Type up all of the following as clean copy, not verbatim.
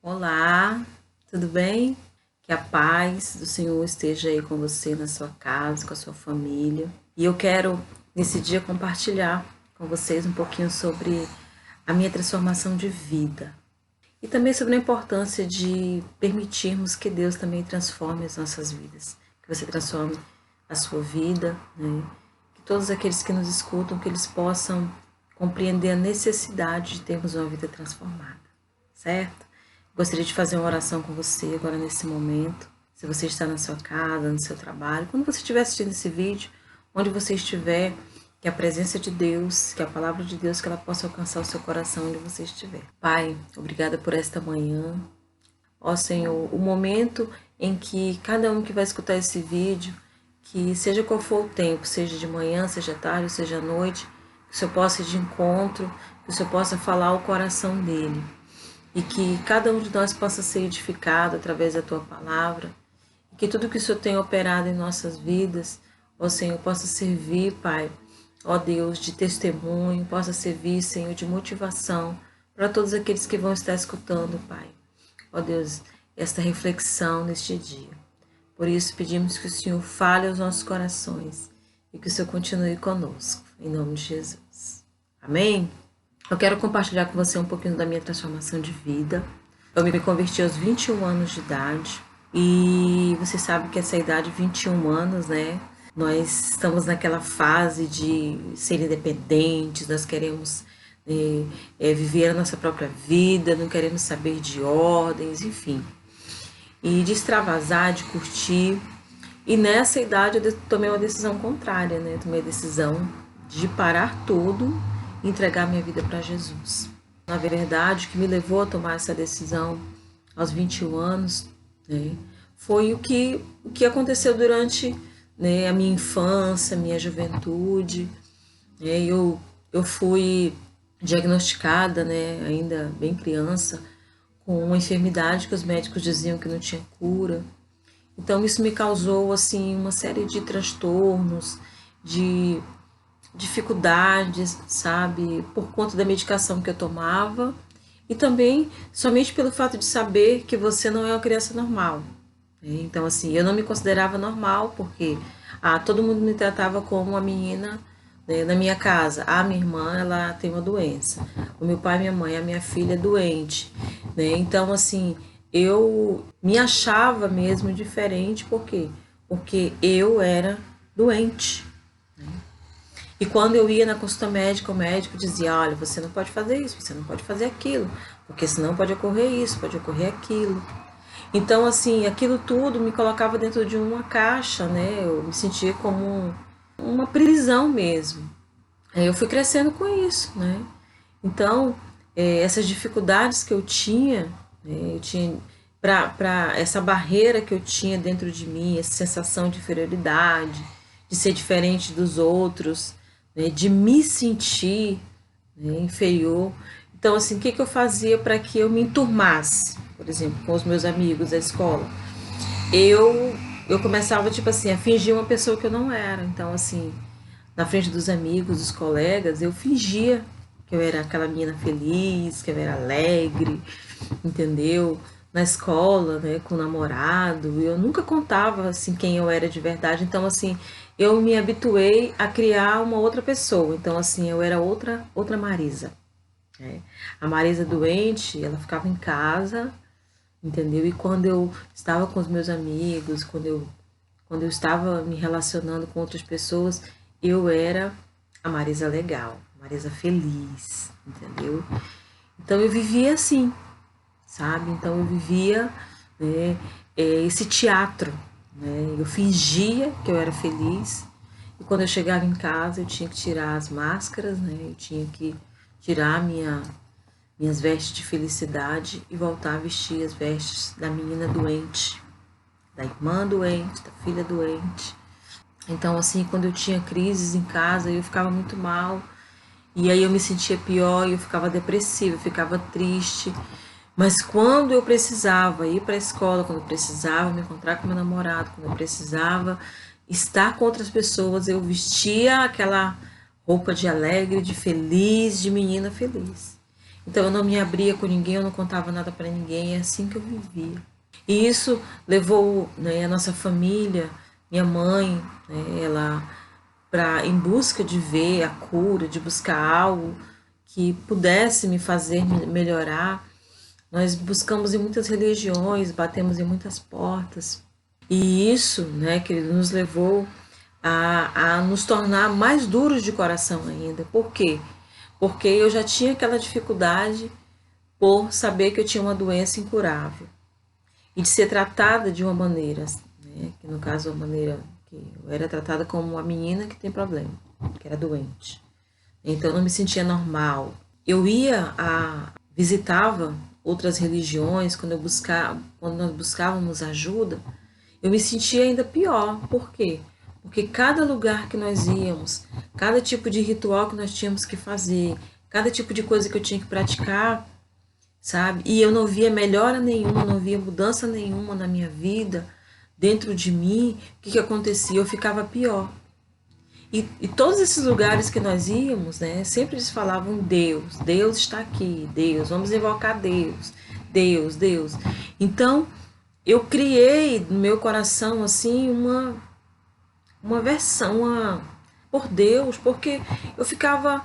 Olá, tudo bem? Que a paz do Senhor esteja aí com você na sua casa, com a sua família. E eu quero, nesse dia, compartilhar com vocês um pouquinho sobre a minha transformação de vida. E também sobre a importância de permitirmos que Deus também transforme as nossas vidas. Que você transforme a sua vida, né? Que todos aqueles que nos escutam, que eles possam compreender a necessidade de termos uma vida transformada, certo? Gostaria de fazer uma oração com você agora nesse momento. Se você está na sua casa, no seu trabalho, quando você estiver assistindo esse vídeo, onde você estiver, que a presença de Deus, que a palavra de Deus, que ela possa alcançar o seu coração onde você estiver. Pai, obrigada por esta manhã. Ó Senhor, o momento em que cada um que vai escutar esse vídeo, que seja qual for o tempo, seja de manhã, seja tarde, seja à noite, que o Senhor possa ir de encontro, que o Senhor possa falar ao coração dele. E que cada um de nós possa ser edificado através da Tua palavra. E que tudo que o Senhor tem operado em nossas vidas, ó Senhor, possa servir, Pai, ó Deus, de testemunho, possa servir, Senhor, de motivação para todos aqueles que vão estar escutando, Pai. Ó Deus, esta reflexão neste dia. Por isso pedimos que o Senhor fale aos nossos corações e que o Senhor continue conosco, em nome de Jesus. Amém? Eu quero compartilhar com você um pouquinho da minha transformação de vida. Eu me converti aos 21 anos de idade e você sabe que essa idade, 21 anos, né? Nós estamos naquela fase de ser independentes, nós queremos viver a nossa própria vida, não queremos saber de ordens, enfim. E de extravasar, de curtir. E nessa idade eu tomei uma decisão contrária, né? Tomei a decisão de parar tudo e entregar minha vida para Jesus. Na verdade, o que me levou a tomar essa decisão aos 21 anos, né, foi o que aconteceu durante, né, a minha infância, a minha juventude. Eu fui diagnosticada, né, ainda bem criança, com uma enfermidade que os médicos diziam que não tinha cura. Então isso me causou assim uma série de transtornos, de dificuldades, sabe, por conta da medicação que eu tomava e também somente pelo fato de saber que você não é uma criança normal. Então, assim, eu não me considerava normal porque todo mundo me tratava como uma menina, né, na minha casa. Minha irmã, ela tem uma doença. O meu pai e minha mãe, a minha filha é doente, né? Então, assim, eu me achava mesmo diferente, por quê? Porque eu era doente. E quando eu ia na consulta médica, o médico dizia, olha, você não pode fazer isso, você não pode fazer aquilo, porque senão pode ocorrer isso, pode ocorrer aquilo. Então, assim, aquilo tudo me colocava dentro de uma caixa, né? Eu me sentia como uma prisão mesmo. Aí eu fui crescendo com isso, né? Então, essas dificuldades que eu tinha, né, eu tinha para essa barreira que eu tinha dentro de mim, essa sensação de inferioridade, de ser diferente dos outros, né, de me sentir, né, inferior. Então, assim, o que eu fazia para que eu me enturmasse, por exemplo, com os meus amigos da escola? Eu começava, tipo assim, a fingir uma pessoa que eu não era. Então, assim, na frente dos amigos, dos colegas, eu fingia que eu era aquela menina feliz, que eu era alegre, entendeu? Na escola, né, com o namorado, eu nunca contava, assim, quem eu era de verdade. Então, assim, eu me habituei a criar uma outra pessoa. Então, assim, eu era outra Marisa. Né? A Marisa doente, ela ficava em casa, entendeu? E quando eu estava com os meus amigos, quando eu estava me relacionando com outras pessoas, eu era a Marisa legal, a Marisa feliz, entendeu? Então eu vivia assim, sabe? Então eu vivia, né, esse teatro, né? Eu fingia que eu era feliz e quando eu chegava em casa eu tinha que tirar as máscaras, né? Eu tinha que tirar minhas vestes de felicidade e voltar a vestir as vestes da menina doente, da irmã doente, da filha doente. Então, assim, quando eu tinha crises em casa, eu ficava muito mal. E aí eu me sentia pior, eu ficava depressiva, eu ficava triste. Mas quando eu precisava ir para a escola, quando eu precisava me encontrar com meu namorado, quando eu precisava estar com outras pessoas, eu vestia aquela roupa de alegre, de feliz, de menina feliz. Então eu não me abria com ninguém, eu não contava nada para ninguém, é assim que eu vivia. E isso levou, né, a nossa família, minha mãe, né, ela em busca de ver a cura, de buscar algo que pudesse me fazer melhorar. Nós buscamos em muitas religiões, batemos em muitas portas. E isso, né, querido, nos levou a nos tornar mais duros de coração ainda. Por quê? Porque eu já tinha aquela dificuldade por saber que eu tinha uma doença incurável e de ser tratada de uma maneira, né, que no caso a maneira que eu era tratada como uma menina que tem problema, que era doente. Então eu não me sentia normal. Eu visitava outras religiões quando nós buscávamos ajuda, eu me sentia ainda pior. Por quê? Porque cada lugar que nós íamos, cada tipo de ritual que nós tínhamos que fazer, cada tipo de coisa que eu tinha que praticar, sabe? E eu não via melhora nenhuma, não via mudança nenhuma na minha vida, dentro de mim. O que acontecia? Eu ficava pior. E todos esses lugares que nós íamos, né, sempre eles falavam Deus, Deus está aqui, Deus, vamos invocar Deus, Deus, Deus. Então, eu criei no meu coração, assim, uma versão por Deus, porque eu ficava,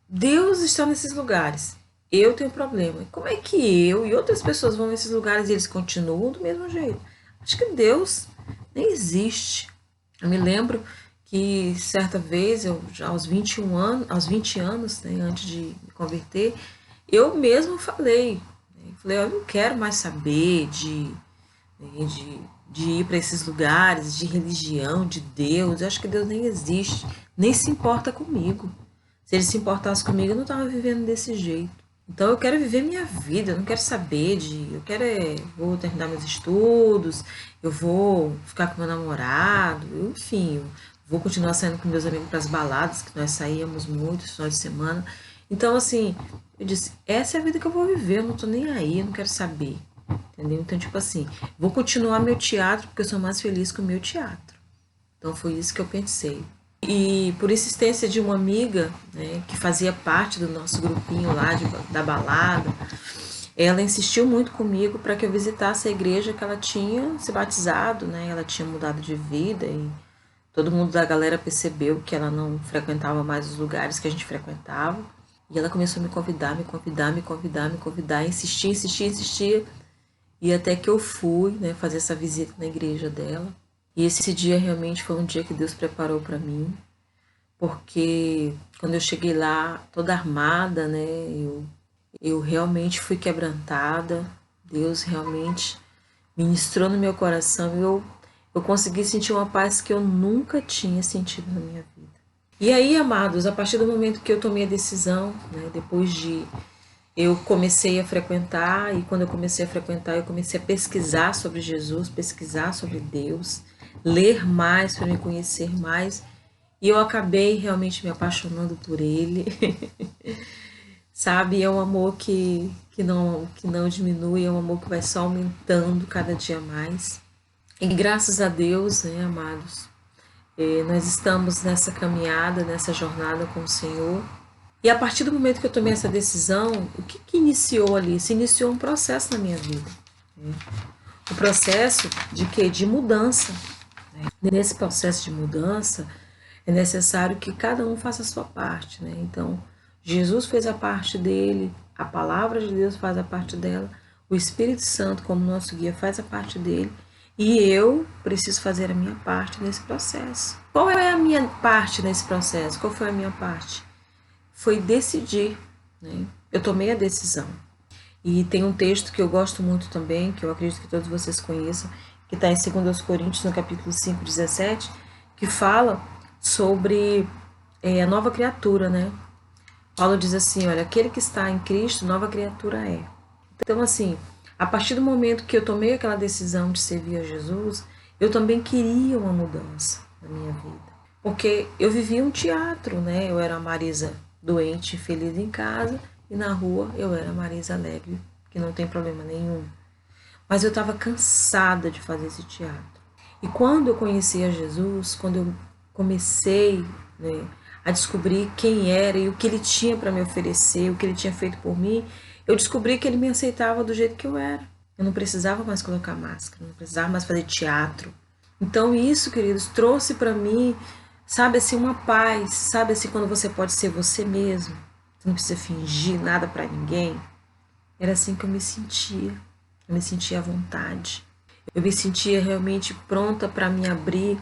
Deus está nesses lugares, eu tenho problema. Como é que eu e outras pessoas vão nesses lugares e eles continuam do mesmo jeito? Acho que Deus nem existe. Eu me lembro que certa vez, eu já aos 21 anos, aos 20 anos, né, antes de me converter, eu mesmo falei, eu não quero mais saber de ir para esses lugares, de religião, de Deus. Eu acho que Deus nem existe, nem se importa comigo. Se ele se importasse comigo, eu não estava vivendo desse jeito. Então eu quero viver minha vida, eu não quero saber vou terminar meus estudos, eu vou ficar com meu namorado, enfim, eu vou continuar saindo com meus amigos para as baladas, que nós saíamos muito no final de semana. Então, assim, eu disse, essa é a vida que eu vou viver, eu não tô nem aí, eu não quero saber. Entendeu? Então, tipo assim, vou continuar meu teatro porque eu sou mais feliz com o meu teatro. Então foi isso que eu pensei. E por insistência de uma amiga, né, que fazia parte do nosso grupinho lá da balada, ela insistiu muito comigo para que eu visitasse a igreja que ela tinha se batizado, né? Ela tinha mudado de vida e todo mundo da galera percebeu que ela não frequentava mais os lugares que a gente frequentava. E ela começou a me convidar, insistia. E até que eu fui, né, fazer essa visita na igreja dela. E esse dia realmente foi um dia que Deus preparou para mim, porque quando eu cheguei lá toda armada, né, eu realmente fui quebrantada. Deus realmente ministrou no meu coração e eu consegui sentir uma paz que eu nunca tinha sentido na minha vida. E aí, amados, a partir do momento que eu tomei a decisão, né, depois de eu comecei a frequentar, e quando eu comecei a frequentar, eu comecei a pesquisar sobre Jesus, pesquisar sobre Deus, ler mais para me conhecer mais, e eu acabei realmente me apaixonando por Ele. Sabe, é um amor que não diminui, é um amor que vai só aumentando cada dia mais. E graças a Deus, né, amados, nós estamos nessa caminhada, nessa jornada com o Senhor. E a partir do momento que eu tomei essa decisão, o que iniciou ali? Se iniciou um processo na minha vida. Né? Um processo de quê? De mudança. Né? Nesse processo de mudança, é necessário que cada um faça a sua parte. Né? Então, Jesus fez a parte dele, a palavra de Deus faz a parte dela, o Espírito Santo, como nosso guia, faz a parte dele, e eu preciso fazer a minha parte nesse processo. Qual é a minha parte nesse processo? Qual foi a minha parte? Foi decidir, né? Eu tomei a decisão. E tem um texto que eu gosto muito também, que eu acredito que todos vocês conheçam, que está em 2 Coríntios, no capítulo 5, 17, que fala sobre a nova criatura, né? Paulo diz assim, olha, aquele que está em Cristo, nova criatura é. Então, assim, a partir do momento que eu tomei aquela decisão de servir a Jesus, eu também queria uma mudança na minha vida. Porque eu vivia um teatro, né? Eu era a Marisa doente, feliz em casa, e na rua eu era a Marisa alegre, que não tem problema nenhum. Mas eu estava cansada de fazer esse teatro. E quando eu conheci a Jesus, quando eu comecei, né, a descobrir quem era e o que ele tinha para me oferecer, o que ele tinha feito por mim, eu descobri que ele me aceitava do jeito que eu era. Eu não precisava mais colocar máscara, não precisava mais fazer teatro. Então isso, queridos, trouxe para mim, sabe assim, uma paz, sabe assim, quando você pode ser você mesmo, você não precisa fingir nada para ninguém. Era assim que eu me sentia. Eu me sentia à vontade. Eu me sentia realmente pronta para me abrir,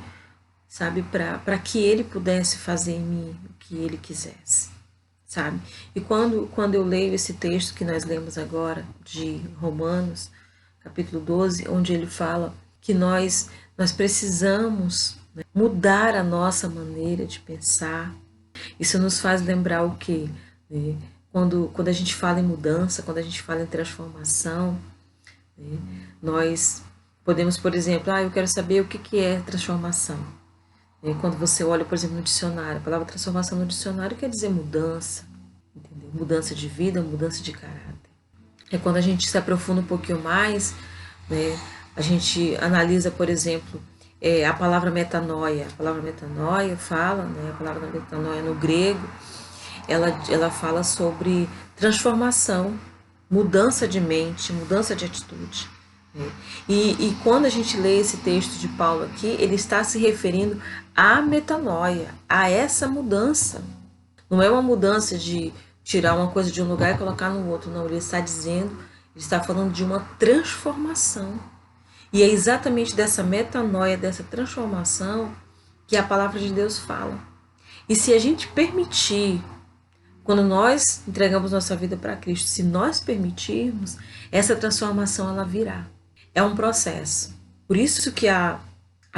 sabe, para que ele pudesse fazer em mim o que ele quisesse, sabe? E quando eu leio esse texto que nós lemos agora, de Romanos, capítulo 12, onde ele fala que nós precisamos, né, mudar a nossa maneira de pensar. Isso nos faz lembrar o quê? Né? Quando a gente fala em mudança, quando a gente fala em transformação, né, nós podemos, por exemplo, eu quero saber o que é transformação. Quando você olha, por exemplo, no dicionário, a palavra transformação no dicionário quer dizer mudança, entendeu? Mudança de vida, mudança de caráter. É quando a gente se aprofunda um pouquinho mais, né, a gente analisa, por exemplo, a palavra metanoia. A palavra metanoia fala, né, a palavra metanoia no grego, ela fala sobre transformação, mudança de mente, mudança de atitude. Né? E quando a gente lê esse texto de Paulo aqui, ele está se referindo à metanoia, a essa mudança. Não é uma mudança de tirar uma coisa de um lugar e colocar no outro, não. Ele está dizendo, ele está falando de uma transformação. E é exatamente dessa metanoia, dessa transformação, que a palavra de Deus fala. E se a gente permitir, quando nós entregamos nossa vida para Cristo, se nós permitirmos, essa transformação ela virá. É um processo. Por isso que a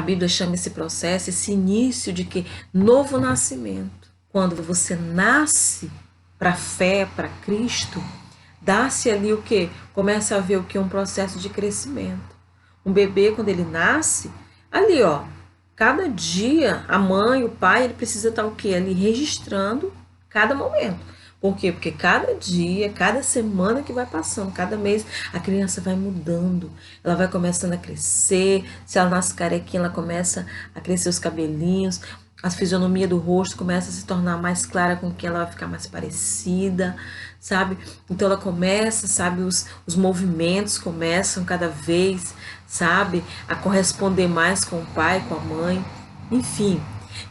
Bíblia chama esse processo, esse início de que novo nascimento. Quando você nasce para a fé, para Cristo, dá-se ali o quê? Começa a ver o que? Um processo de crescimento. Um bebê, quando ele nasce, ali cada dia a mãe, o pai, ele precisa estar o quê? Ali registrando cada momento. Por quê? Porque cada dia, cada semana que vai passando, cada mês, a criança vai mudando. Ela vai começando a crescer. Se ela nasce carequinha, ela começa a crescer os cabelinhos. A fisionomia do rosto começa a se tornar mais clara, com que ela vai ficar mais parecida, sabe? Então ela começa, sabe, os movimentos começam cada vez, sabe, a corresponder mais com o pai, com a mãe, enfim.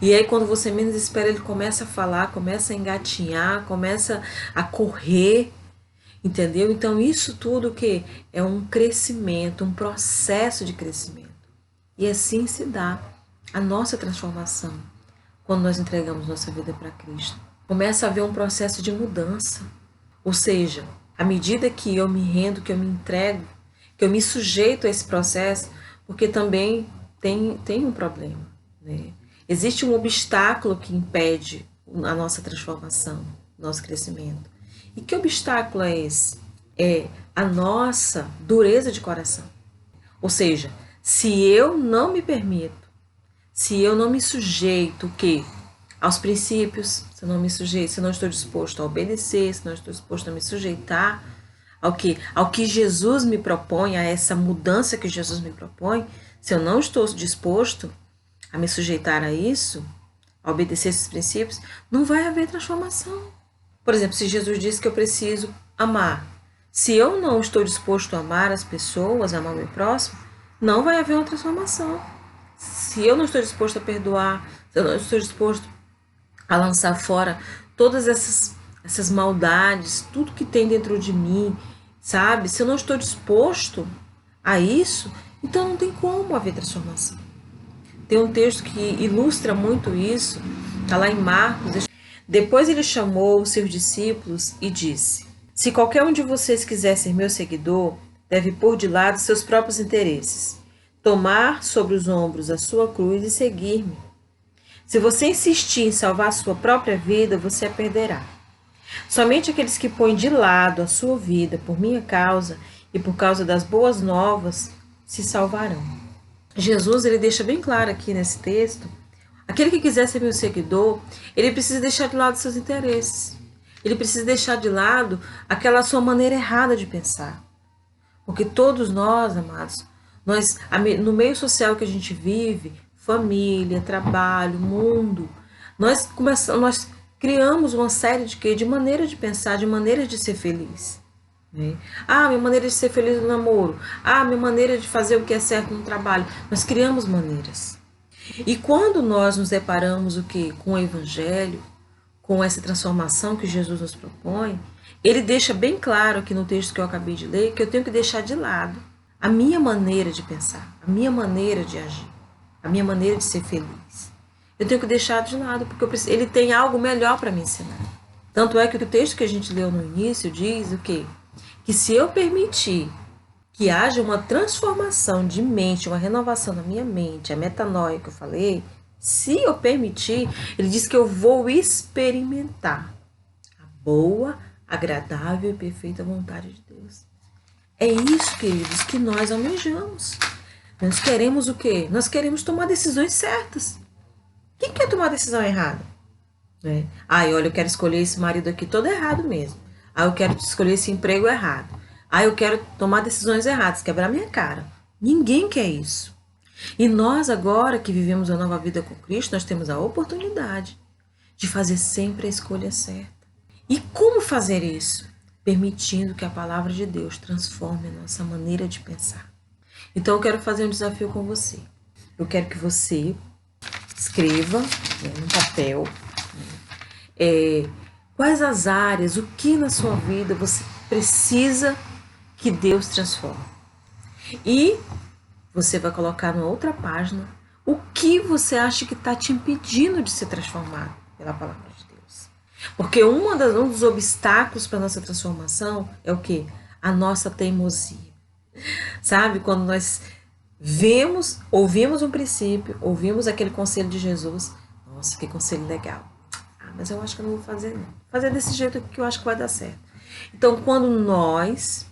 E aí quando você menos espera, ele começa a falar, começa a engatinhar, começa a correr, entendeu? Então isso tudo que é um crescimento, um processo de crescimento. E assim se dá a nossa transformação quando nós entregamos nossa vida para Cristo. Começa a haver um processo de mudança. Ou seja, à medida que eu me rendo, que eu me entrego, que eu me sujeito a esse processo, porque também tem um problema, né? Existe um obstáculo que impede a nossa transformação, nosso crescimento. E que obstáculo é esse? É a nossa dureza de coração. Ou seja, se eu não me permito, se eu não me sujeito o quê? Aos princípios, se eu não me sujeito, se eu não estou disposto a obedecer, se eu não estou disposto a me sujeitar ao que Jesus me propõe, a essa mudança que Jesus me propõe, se eu não estou disposto a me sujeitar a isso, a obedecer esses princípios, não vai haver transformação. Por exemplo, se Jesus disse que eu preciso amar, se eu não estou disposto a amar as pessoas, a amar o meu próximo, não vai haver uma transformação. Se eu não estou disposto a perdoar, se eu não estou disposto a lançar fora todas essas maldades, tudo que tem dentro de mim, sabe? Se eu não estou disposto a isso, então não tem como haver transformação. Tem um texto que ilustra muito isso, está lá em Marcos. Depois ele chamou os seus discípulos e disse: se qualquer um de vocês quiser ser meu seguidor, deve pôr de lado seus próprios interesses, tomar sobre os ombros a sua cruz e seguir-me. Se você insistir em salvar a sua própria vida, você a perderá. Somente aqueles que põem de lado a sua vida por minha causa e por causa das boas novas se salvarão. Jesus, ele deixa bem claro aqui nesse texto, aquele que quiser ser meu seguidor, ele precisa deixar de lado seus interesses. Ele precisa deixar de lado aquela sua maneira errada de pensar. Porque todos nós, amados, no meio social que a gente vive, família, trabalho, mundo, nós criamos uma série de maneira de pensar, de maneira de ser feliz, né? Ah, minha maneira de ser feliz no namoro. Ah, minha maneira de fazer o que é certo no trabalho. Nós criamos maneiras. E quando nós nos deparamos o que com o Evangelho, com essa transformação que Jesus nos propõe, ele deixa bem claro aqui no texto que eu acabei de ler que eu tenho que deixar de lado a minha maneira de pensar, a minha maneira de agir, a minha maneira de ser feliz. Eu tenho que deixar de lado porque ele tem algo melhor para me ensinar. Tanto é que o texto que a gente leu no início diz o quê? Que se eu permitir que haja uma transformação de mente, uma renovação na minha mente, a metanoia que eu falei, se eu permitir, ele diz que eu vou experimentar a boa, agradável e perfeita vontade de Deus. É isso, queridos, que nós almejamos. Nós queremos o quê? Nós queremos tomar decisões certas. Quem quer tomar decisão errada? Né? Ah, olha, eu quero escolher esse marido aqui todo errado mesmo. Ah, eu quero escolher esse emprego errado. Ah, eu quero tomar decisões erradas, quebrar minha cara. Ninguém quer isso. E nós agora que vivemos a nova vida com Cristo, nós temos a oportunidade de fazer sempre a escolha certa. E como fazer isso? Permitindo que a palavra de Deus transforme a nossa maneira de pensar. Então eu quero fazer um desafio com você. Eu quero que você escreva, né, no papel, quais as áreas, o que na sua vida você precisa que Deus transforme. E você vai colocar numa outra página o que você acha que está te impedindo de ser transformado pela palavra de Deus. Porque um dos obstáculos para a nossa transformação é o quê? A nossa teimosia. Sabe? Quando nós ouvimos um princípio, ouvimos aquele conselho de Jesus. Nossa, que conselho legal. Ah, mas eu acho que eu não vou fazer não. Vou fazer desse jeito aqui que eu acho que vai dar certo. Então, quando nós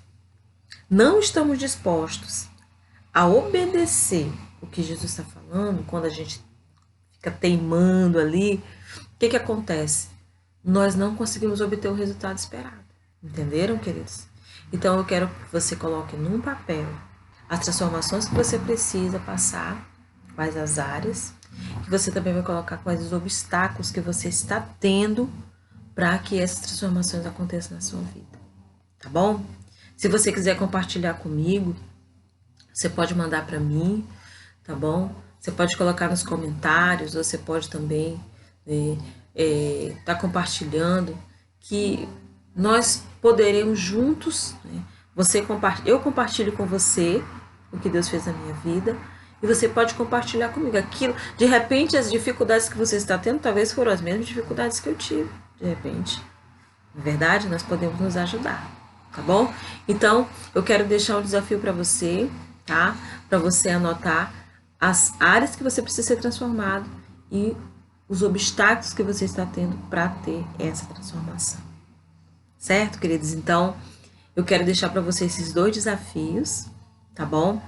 não estamos dispostos a obedecer o que Jesus está falando, quando a gente fica teimando ali, o que acontece? Nós não conseguimos obter o resultado esperado. Entenderam, queridos? Então eu quero que você coloque num papel as transformações que você precisa passar, quais as áreas, que você também vai colocar quais os obstáculos que você está tendo para que essas transformações aconteçam na sua vida. Tá bom? Se você quiser compartilhar comigo, você pode mandar para mim, tá bom? Você pode colocar nos comentários, você pode também tá compartilhando, que nós poderemos juntos, né? Eu compartilho com você o que Deus fez na minha vida, e você pode compartilhar comigo aquilo. De repente, as dificuldades que você está tendo, talvez foram as mesmas dificuldades que eu tive, de repente. Na verdade, nós podemos nos ajudar, tá bom? Então, eu quero deixar um desafio para você, tá? Para você anotar as áreas que você precisa ser transformado e os obstáculos que você está tendo para ter essa transformação. Certo, queridos? Então, eu quero deixar para você esses 2 desafios, tá bom?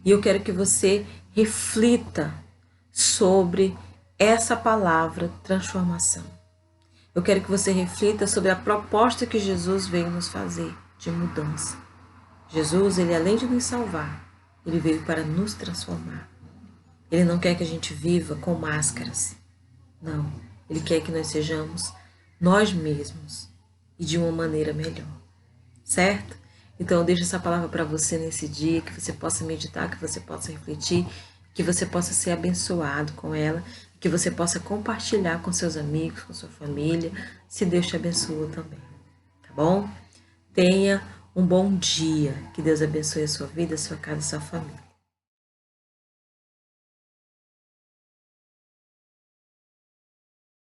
E eu quero que você reflita sobre essa palavra transformação. Eu quero que você reflita sobre a proposta que Jesus veio nos fazer de mudança. Jesus, ele além de nos salvar, ele veio para nos transformar. Ele não quer que a gente viva com máscaras. Não, ele quer que nós sejamos nós mesmos e de uma maneira melhor. Certo? Então eu deixo essa palavra para você nesse dia, que você possa meditar, que você possa refletir, que você possa ser abençoado com ela, que você possa compartilhar com seus amigos, com sua família, se Deus te abençoa também. Tá bom? Tenha um bom dia. Que Deus abençoe a sua vida, a sua casa e a sua família.